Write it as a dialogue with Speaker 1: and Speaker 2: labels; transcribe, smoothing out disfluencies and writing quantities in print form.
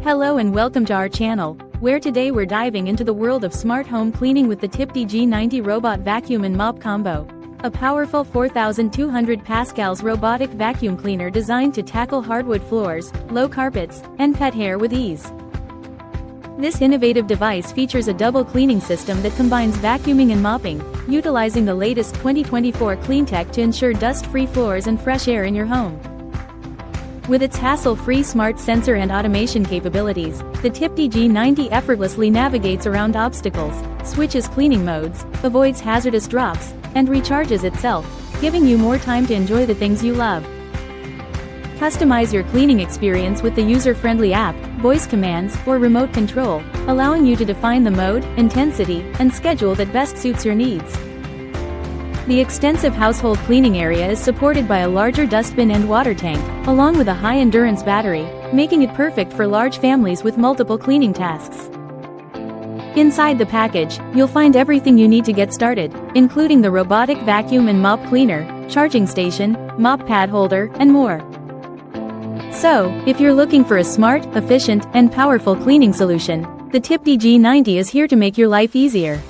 Speaker 1: Hello and welcome to our channel, where today we're diving into the world of smart home cleaning with the Tipdiy G90 robot vacuum and mop combo. A powerful 4,200 pascals robotic vacuum cleaner designed to tackle hardwood floors, low carpets, and pet hair with ease. This innovative device features a double cleaning system that combines vacuuming and mopping, utilizing the latest 2024 clean tech to ensure dust-free floors and fresh air in your home. With its hassle-free smart sensor and automation capabilities, the Tipdiy G90 effortlessly navigates around obstacles, switches cleaning modes, avoids hazardous drops, and recharges itself, giving you more time to enjoy the things you love. Customize your cleaning experience with the user-friendly app, voice commands, or remote control, allowing you to define the mode, intensity, and schedule that best suits your needs. The extensive household cleaning area is supported by a larger dustbin and water tank, along with a high-endurance battery, making it perfect for large families with multiple cleaning tasks. Inside the package, you'll find everything you need to get started, including the robotic vacuum and mop cleaner, charging station, mop pad holder, and more. So, if you're looking for a smart, efficient, and powerful cleaning solution, the Tipdiy G90 is here to make your life easier.